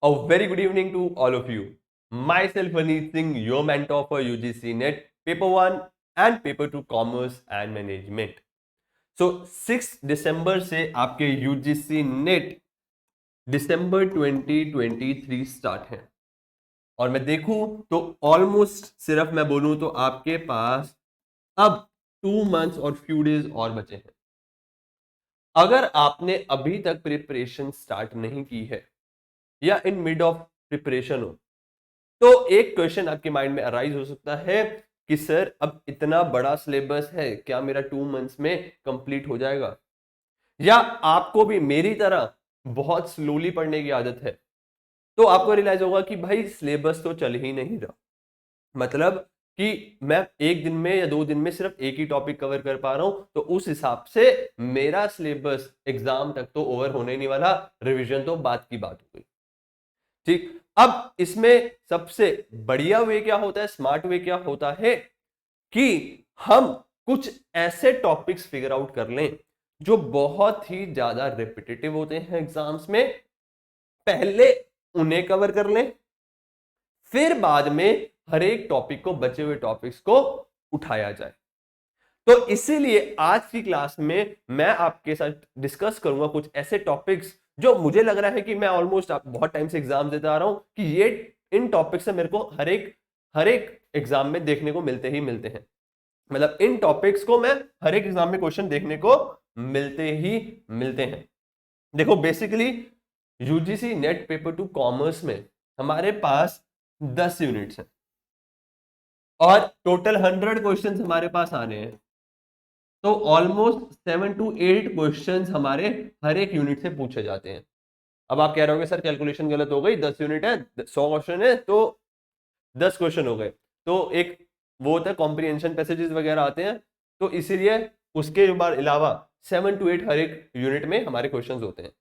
A very good evening to all of you. Myself Aneet Singh, your mentor for UGC NET Paper 1 and Paper 2 Commerce and Management. So 6 दिसंबर से आपके UGC NET दिसंबर 2023 start है और मैं देखूं तो almost सिर्फ मैं बोलूं तो आपके पास अब 2 मंथ्स और फ्यू डेज और बचे हैं। अगर आपने अभी तक प्रिपरेशन स्टार्ट नहीं की है या इन मिड ऑफ प्रिपरेशन हो तो एक क्वेश्चन आपके माइंड में अराइज हो सकता है कि सर अब इतना बड़ा सिलेबस है, क्या मेरा 2 मंथ्स में कंप्लीट हो जाएगा? या आपको भी मेरी तरह बहुत स्लोली पढ़ने की आदत है तो आपको रियलाइज होगा कि भाई सिलेबस तो चल ही नहीं रहा। मतलब कि मैं एक दिन में या 2 दिन में सिर्फ एक ही टॉपिक कवर कर पा रहा हूं, तो उस हिसाब से मेरा सिलेबस एग्जाम तक तो ओवर होने नहीं वाला, रिवीजन तो बात की बात हो गई। ठीक, अब इसमें सबसे बढ़िया वे क्या होता है, स्मार्ट वे क्या होता है कि हम कुछ ऐसे टॉपिक्स फिगर आउट कर लें जो बहुत ही ज्यादा रिपीटेटिव होते हैं एग्जाम्स में, पहले उन्हें कवर कर लें, फिर बाद में हर एक टॉपिक को, बचे हुए टॉपिक्स को उठाया जाए। तो इसीलिए आज की क्लास में मैं आपके साथ डिस्कस करूंगा कुछ ऐसे टॉपिक्स जो मुझे लग रहा है कि मैं ऑलमोस्ट बहुत टाइम से एग्जाम देता आ रहा हूं कि ये इन टॉपिक्स से मेरे को हर एक एग्जाम में देखने को मिलते ही मिलते हैं। मतलब इन टॉपिक्स को मैं हर एक एग्जाम में क्वेश्चन देखने को मिलते ही मिलते हैं। देखो basically UGC net paper 2 commerce में हमारे पास 10 यूनिट्स हैं और टोटल 100 क्वेश्चंस हमारे पास आने हैं। तो ऑलमोस्ट 7 to 8 क्वेश्चंस हमारे हर एक यूनिट से पूछे जाते हैं। अब आप कह रहे होंगे सर कैलकुलेशन गलत हो गई, 10 यूनिट है, 100 क्वेश्चन है तो 10 क्वेश्चन हो गए। तो एक वो होता है कॉम्प्रिहेंशन पैसेजेस वगैरह आते हैं, तो इसीलिए उसके बाद अलावा 7 to 8 हर एक यूनिट में हमारे क्वेश्चंस होते हैं।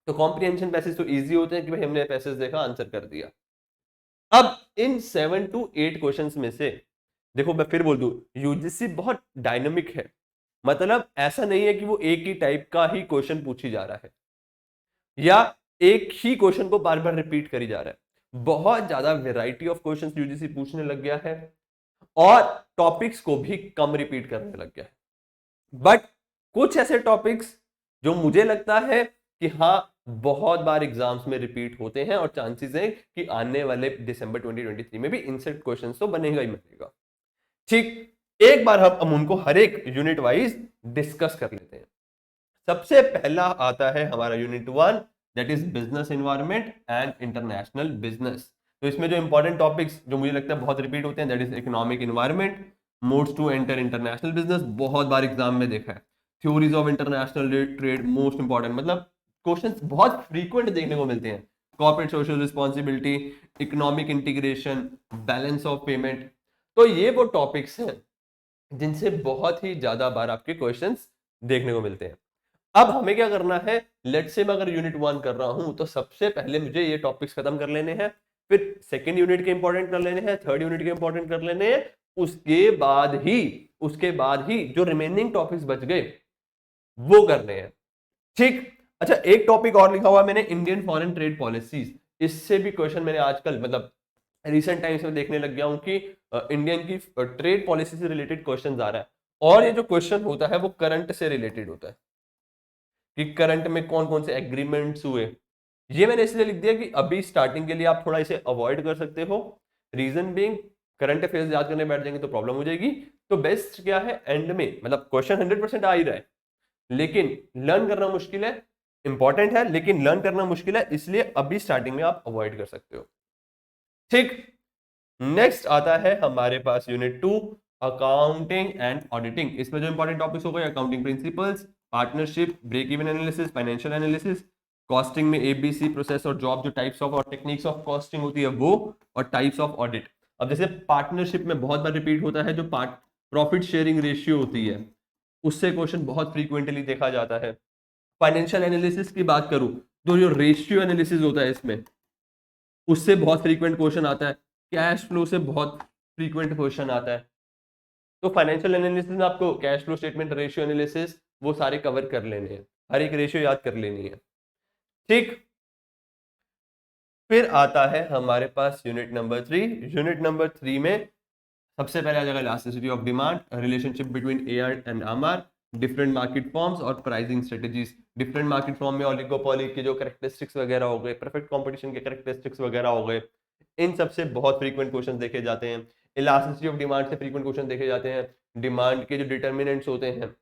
तो कॉम्प्रिहेंशन पैसेज तो इजी होते हैं कि भाई हमने पैसेज देखा, आंसर कर दिया। अब इन 7 to 8 क्वेश्चंस में से देखो मैं फिर बोल दूं, यूजीसी बहुत डायनामिक है। मतलब ऐसा नहीं है कि वो एक ही टाइप का ही क्वेश्चन पूछी जा रहा है या एक ही क्वेश्चन को बार बार रिपीट करी जा रहा है। बहुत ज्यादा वैरायटी ऑफ क्वेश्चंस यूजीसी पूछने लग गया है और टॉपिक्स को भी कम रिपीट करने लग गया है। बट कुछ ऐसे टॉपिक्स जो मुझे लगता है कि हाँ बहुत बार एग्जाम्स में रिपीट होते हैं और चांसेस है कि आने वाले दिसंबर 2023 में भी इनसे क्वेश्चंस तो बनेगा ही बनेगा। ठीक, एक बार हम उनको हर एक यूनिट वाइज डिस्कस कर लेते हैं। सबसे पहला आता है हमारा unit 1, that is business environment and international business. तो इसमें जो इंपॉर्टेंट टॉपिक्स जो मुझे लगता है बहुत रिपीट होते हैं, that is economic environment, modes to enter international business, बहुत बार एग्जाम में देखा है, theories of international trade, most important, मतलब क्वेश्चंस बहुत फ्रीक्वेंट देखने को मिलते हैं, corporate social responsibility, economic integration, balance of payment. तो ये वो टॉपिक्स हैं जिनसे बहुत ही ज्यादा बार आपके क्वेश्चंस देखने को मिलते हैं। अब हमें क्या करना है, लेट्स से मैं अगर यूनिट 1 कर रहा हूं तो सबसे पहले मुझे ये टॉपिक्स खत्म कर लेने हैं, फिर सेकंड यूनिट के इंपॉर्टेंट कर लेने हैं, थर्ड यूनिट के इंपॉर्टेंट कर लेने हैं, उसके बाद ही जो रिमेनिंग टॉपिक्स बच गए वो करने हैं। ठीक, अच्छा एक टॉपिक और लिखा हुआ है मैंने, इंडियन फॉरेन ट्रेड पॉलिसीज। इससे भी क्वेश्चन मैंने आजकल मतलब रिसेंट टाइम्स में देखने लग गया हूं कि इंडियन की ट्रेड पॉलिसी से रिलेटेड क्वेश्चन आ रहा है और ये जो क्वेश्चन होता है वो करंट से रिलेटेड होता है कि करंट में कौन कौन से एग्रीमेंट्स हुए। ये मैंने इसलिए लिख दिया कि अभी स्टार्टिंग के लिए आप थोड़ा इसे अवॉइड कर सकते हो, रीजन बीइंग करंट अफेयर्स याद करने बैठ जाएंगे तो प्रॉब्लम हो जाएगी। तो बेस्ट क्या है, एंड में मतलब क्वेश्चन 100% आ ही रहा है लेकिन लर्न करना मुश्किल है, इंपॉर्टेंट है लेकिन लर्न करना मुश्किल है, इसलिए अभी स्टार्टिंग में आप अवॉइड कर सकते हो। ठीक, नेक्स्ट आता है हमारे पास यूनिट 2, अकाउंटिंग एंड ऑडिटिंग। इसमें जो इंपॉर्टेंट टॉपिक्स हो गए, accounting principles, partnership, break even analysis, financial analysis, costing में एबीसी प्रोसेस और जॉब, जो टाइप्स ऑफ और टेक्निक्स ऑफ कॉस्टिंग होती है वो, और टाइप्स ऑफ ऑडिट। अब जैसे पार्टनरशिप में बहुत बार रिपीट होता है जो प्रॉफिट शेयरिंग रेशियो होती है, उससे क्वेश्चन बहुत फ्रीक्वेंटली देखा जाता है। फाइनेंशियल एनालिसिस की बात करूं तो जो रेशियो एनालिसिस होता है इसमें, उससे बहुत फ्रीक्वेंट क्वेश्चन आता है। कैश फ्लो से बहुत फ्रीक्वेंट क्वेश्चन आता है। तो फाइनेंशियल एनालिसिस में आपको cash flow statement, ratio analysis, वो सारे कवर कर लेने हैं, हर एक रेशियो याद कर लेनी है। ठीक, फिर आता है हमारे पास यूनिट नंबर 3। यूनिट नंबर 3 में सबसे पहले आ जाएगा elasticity of demand, relationship between A and MR, different market forms और pricing strategies. Different market form में ओलिगोपोली के जो कैरेक्टरिस्टिक्स वगैरह हो गए, परफेक्ट कंपटीशन के कैरेक्टरिस्टिक्स वगैरह हो गए, इन सबसे बहुत फ्रीक्वेंट क्वेश्चन देखे जाते हैं। इलास्टिसिटी ऑफ डिमांड से फ्रीक्वेंट क्वेश्चन देखे जाते हैं। डिमांड के जो डिटर्मिनेंट्स होते हैं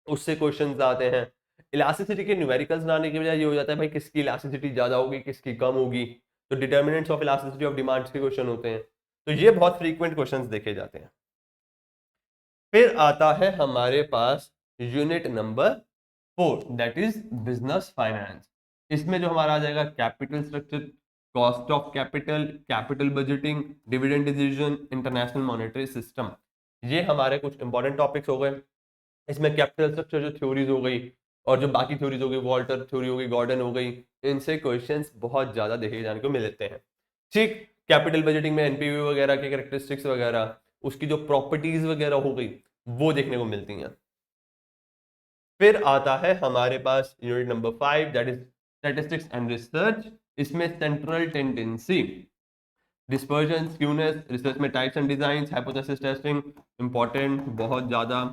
उससे क्वेश्चंस आते हैं। इलास्टिसिटी के न्यूमेरिकल्स लाने की वजह ये हो जाता है भाई किसकी इलास्टिसिटी ज्यादा होगी, किसकी कम होगी, तो determinants of elasticity of demand के क्वेश्चन होते हैं। तो ये बहुत फ्रीक्वेंट क्वेश्चंस देखे जाते हैं। फिर आता है हमारे पास unit number 4, that is business finance. इसमें जो हमारा आ जाएगा capital structure, cost of capital, capital budgeting, dividend decision, international monetary system. ये हमारे कुछ इंपॉर्टेंट टॉपिक्स हो गए। इसमें कैपिटल स्ट्रक्चर जो थ्योरीज हो गई और जो बाकी थ्योरीज हो गई, वॉल्टर थ्योरी हो गई, गॉर्डन हो गई, इनसे क्वेश्चंस बहुत ज्यादा देखे जाने को मिलते हैं। ठीक, कैपिटल बजटिंग में एनपीवी वगैरह के कैरेक्टरिस्टिक्स वगैरह, उसकी जो प्रॉपर्टीज वगैरह हो गई वो देखने को मिलती हैं। फिर आता है हमारे पास unit number 5, that is statistics and research. इसमें central tendency, dispersion, skewness, research में types and designs, hypothesis testing, important बहुत ज्यादा।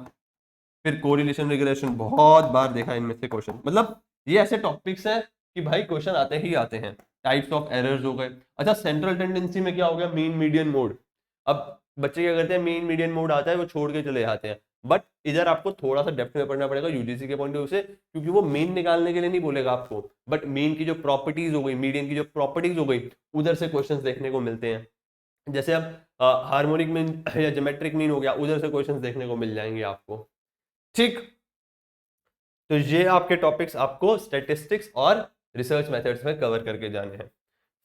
फिर कोरिलेशन रिग्रेशन बहुत बार देखा इनमें से क्वेश्चन, मतलब ये ऐसे टॉपिक्स हैं कि भाई क्वेश्चन आते ही आते हैं। टाइप्स ऑफ एरर्स हो गए। अच्छा, सेंट्रल टेंडेंसी में क्या हो गया, मीन मीडियन मोड। अब बच्चे क्या करते हैं, मीन मीडियन मोड आता है वो छोड़ के चले जाते हैं, बट इधर आपको थोड़ा सा डेप्थ में पढ़ना पड़ेगा यूजीसी के पॉइंट ऑफ व्यू से, क्योंकि वो मीन निकालने के लिए नहीं बोलेगा आपको, बट मीन की जो प्रॉपर्टीज हो गई, मीडियन की जो प्रॉपर्टीज हो गई, उधर से क्वेश्चंस देखने को मिलते हैं। जैसे अब हार्मोनिक मीन या ज्योमेट्रिक मीन हो गया, उधर से क्वेश्चंस देखने को मिल जाएंगे आपको। ठीक, तो ये आपके टॉपिक्स आपको स्टैटिस्टिक्स और रिसर्च मेथड्स में कवर करके जाने हैं।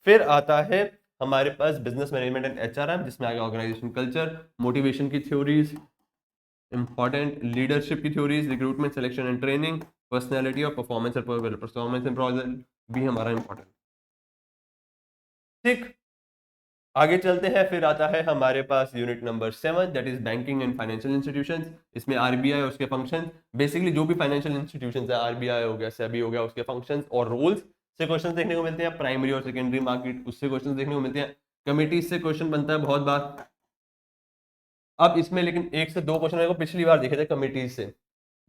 फिर आता है हमारे पास बिजनेस मैनेजमेंट एंड एचआरएम, जिसमें आगे ऑर्गेनाइजेशन कल्चर, मोटिवेशन की थ्योरीज, इंपॉर्टेंट लीडरशिप की theories, recruitment, selection and training, personality और परफॉर्मेंस एंड भी हमारा इंपॉर्टेंट। ठीक, आगे चलते हैं। फिर आता है हमारे पास unit number 7, that is banking and financial institutions. इसमें आरबीआई और उसके फंक्शंस, बेसिकली जो भी फाइनेंशियल इंस्टीट्यूशंस है, आरबीआई हो गया, सेबी हो गया, उसके फंक्शंस और रूल्स से क्वेश्चंस देखने को मिलते हैं। प्राइमरी और सेकेंडरी मार्केट, उससे क्वेश्चंस देखने को मिलते हैं। कमिटीज से क्वेश्चन बनता है बहुत बार। अब इसमें लेकिन 1 से 2 क्वेश्चन मेरे को पिछली बार देखे थे कमिटीज से,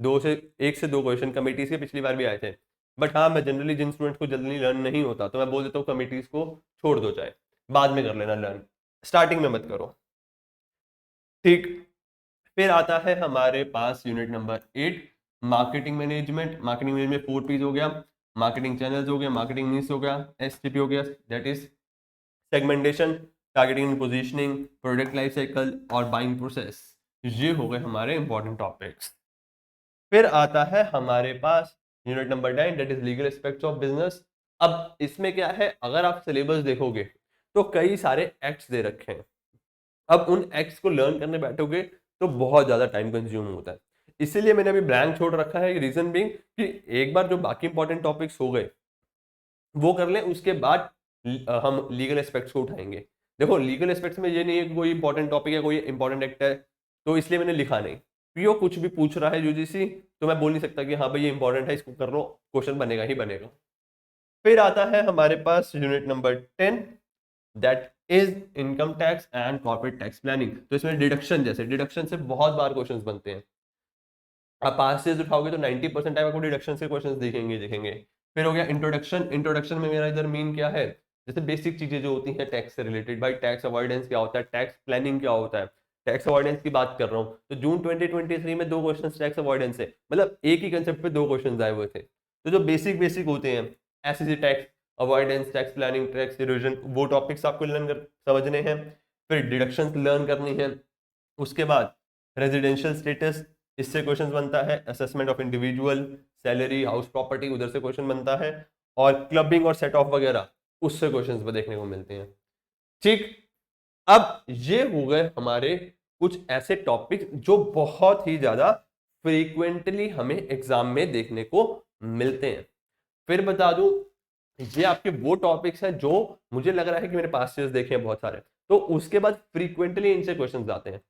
1 से 2 क्वेश्चन कमिटीज के पिछली बार भी आए थे। बट हाँ, मैं जनरली जिन स्टूडेंट्स को जल्दी लर्न नहीं होता तो मैं बोल देता हूँ कमिटीज को छोड़ दो, चाहे बाद में कर लेना लर्न, स्टार्टिंग में मत करो। ठीक, फिर आता है हमारे पास unit number 8, marketing management. Marketing management 4 piece हो गया, मार्केटिंग चैनल्स हो गया, मार्केटिंग नीड्स हो गया, एसटीपी हो गया, that is segmentation, targeting and positioning, product life cycle और बाइंग प्रोसेस। ये हो गए हमारे इंपॉर्टेंट टॉपिक्स। फिर आता है हमारे पास unit number 9, that is legal aspects of business. अब इसमें क्या है, अगर आप सिलेबस देखोगे तो कई सारे एक्ट्स दे रखे हैं। अब उन एक्ट्स को लर्न करने बैठोगे तो बहुत ज्यादा टाइम कंज्यूम होता है, इसीलिए मैंने अभी ब्लैंक छोड़ रखा है। रीजन बीइंग कि एक बार जो बाकी इंपॉर्टेंट टॉपिक्स हो गए वो कर लें, उसके बाद हम लीगल एस्पेक्ट्स को उठाएंगे। देखो, लीगल एस्पेक्ट्स में ये नहीं है कि कोई इंपॉर्टेंट टॉपिक है, कोई इंपॉर्टेंट एक्ट है, तो इसलिए मैंने लिखा नहीं। पीओ कुछ भी पूछ रहा है यूजीसी, तो मैं बोल नहीं सकता कि हाँ भाई ये इंपॉर्टेंट है, इसको कर लो, क्वेश्चन बनेगा ही बनेगा। फिर आता है हमारे पास unit number 10, that is income tax and corporate tax planning. तो इसमें डिडक्शन, जैसे डिडक्शन से बहुत बार क्वेश्चंस बनते हैं। आप पास से उठाओगे तो 90% टाइम आपको डिडक्शन से क्वेश्चंस दिखेंगे। फिर हो गया इंट्रोडक्शन। इंट्रोडक्शन में मेरा इधर मीन क्या है, जैसे बेसिक चीजें जो होती हैं टैक्स से रिलेटेड, भाई टैक्स अवॉइडेंस क्या होता है, टैक्स प्लानिंग क्या होता है। टैक्स अवॉइडेंस की बात कर रहा हूँ तो जून 2023 में 2 क्वेश्चन टैक्स अवॉइडेंस से, मतलब एक ही कंसेप्ट पे 2 क्वेश्चन आए हुए थे। तो जो बेसिक बेसिक होते हैं, SSC tax avoidance, tax planning, tax erosion, वो टॉपिक्स आपको समझने हैं। फिर डिडक्शन लर्न करनी है। उसके बाद रेजिडेंशियल स्टेटस, इससे क्वेश्चन बनता है। Assessment of individual, salary, house property, उधर से क्वेश्चन बनता है। और क्लबिंग और सेट ऑफ वगैरह, उससे क्वेश्चंस देखने को मिलते हैं। ठीक, अब ये हो गए हमारे कुछ ऐसे टॉपिक जो बहुत ही ज्यादा फ्रीक्वेंटली हमें एग्जाम में देखने को मिलते हैं। फिर बता दूं, ये आपके वो टॉपिक्स हैं जो मुझे लग रहा है कि मेरे पास देखे हैं बहुत सारे, तो उसके बाद फ्रीक्वेंटली इनसे क्वेश्चंस आते हैं।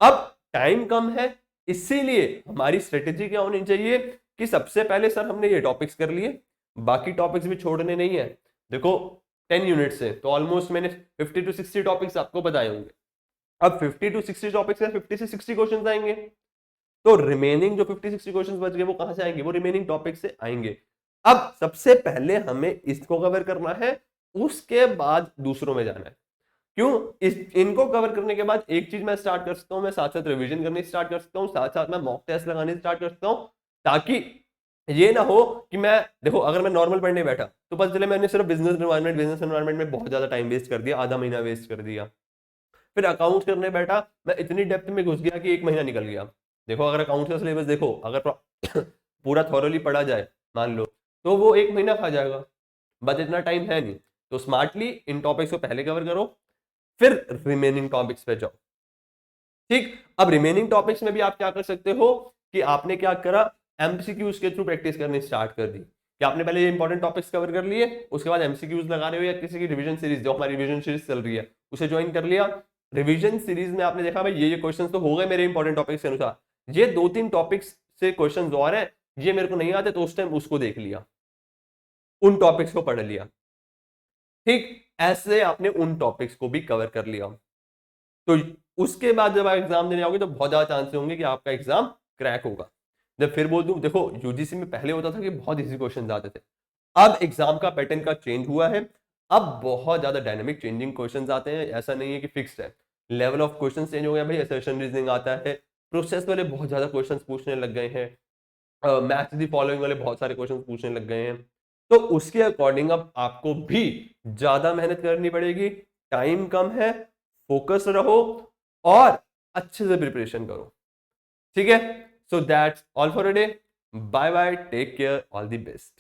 अब टाइम कम है, इसीलिए हमारी स्ट्रेटेजी क्या होनी चाहिए कि सबसे पहले सर हमने ये टॉपिक्स कर लिए, बाकी टॉपिक्स भी छोड़ने नहीं है। देखो, 10 यूनिट से, तो ऑलमोस्ट मैंने 50 to 60 टॉपिक्स आपको बताए होंगे। अब 50 to 60 टॉपिक्स में 50 से 60 क्वेश्चंस आएंगे, तो रिमेनिंग जो 50-60 क्वेश्चंस बच गए वो कहां से आएंगे, वो रिमेनिंग टॉपिक से आएंगे। अब सबसे पहले हमें इसको कवर करना है, उसके बाद दूसरों में जाना है। क्यों? इनको कवर करने के बाद एक चीज मैं स्टार्ट कर सकता हूं, मैं साथ साथ रिवीजन करनी स्टार्ट कर सकता हूं, साथ साथ मैं मॉक टेस्ट लगाने स्टार्ट कर सकता हूं, ताकि ये ना हो कि मैं, देखो अगर मैं नॉर्मल पढ़ने बैठा तो पता चले मैंने सिर्फ बिजनेस एनवायरनमेंट में बहुत ज्यादा टाइम वेस्ट कर दिया, आधा महीना वेस्ट कर दिया। फिर अकाउंट करने बैठा, मैं इतनी डेप्थ में घुस गया कि एक महीना निकल गया। देखो अगर अकाउंट का सिलेबस देखो, अगर पूरा थॉरली पढ़ा जाए मान लो, तो वो एक महीना खा जाएगा, बट इतना टाइम है नहीं। तो स्मार्टली इन टॉपिक्स को पहले कवर करो, फिर रिमेनिंग टॉपिक्स पे जाओ। ठीक, अब रिमेनिंग टॉपिक्स में भी आप क्या कर सकते हो कि आपने क्या करा, एमसीक्यूज के थ्रू प्रैक्टिस करनी स्टार्ट कर दी, कि आपने पहले ये इंपॉर्टेंट टॉपिक्स कवर कर लिए, उसके बाद एमसीक्यूज लगा रहे हो, या किसी की रिवीजन सीरीज, जो हमारी रिवीजन सीरीज चल रही है उसे ज्वाइन कर लिया। रिवीजन सीरीज में आपने देखा भाई ये क्वेश्चंस तो हो गए मेरे इंपॉर्टेंट टॉपिक्स के अनुसार, ये 2-3 टॉपिक्स से क्वेश्चंस और हैं, ये मेरे को नहीं आते, तो उस टाइम उसको देख लिया, उन टॉपिक्स को पढ़ लिया। ठीक, ऐसे आपने उन टॉपिक्स को भी कवर कर लिया, तो उसके बाद जब आप एग्जाम देने आओगे तो बहुत ज्यादा चांसेस होंगे कि आपका एग्जाम क्रैक होगा। जब फिर बोल दूं, देखो यूजीसी में पहले होता था कि बहुत इजी क्वेश्चन आते थे, अब एग्जाम का पैटर्न का चेंज हुआ है, अब बहुत ज्यादा डायनेमिक चेंजिंग क्वेश्चंस आते हैं, ऐसा नहीं है कि फिक्स्ड है। लेवल ऑफ क्वेश्चन चेंज हो गया भाई, असर्शन रीजनिंग आता है, प्रोसेस वाले बहुत ज्यादा क्वेश्चंस पूछने लग गए हैं, मैथ दी फॉलोइंग वाले बहुत सारे क्वेश्चंस पूछने लग गए हैं। तो उसके अकॉर्डिंग अब आपको भी ज्यादा मेहनत करनी पड़ेगी, टाइम कम है, फोकस रहो और अच्छे से प्रिपरेशन करो। ठीक है, so that's all for a day, bye bye, take care, all the best.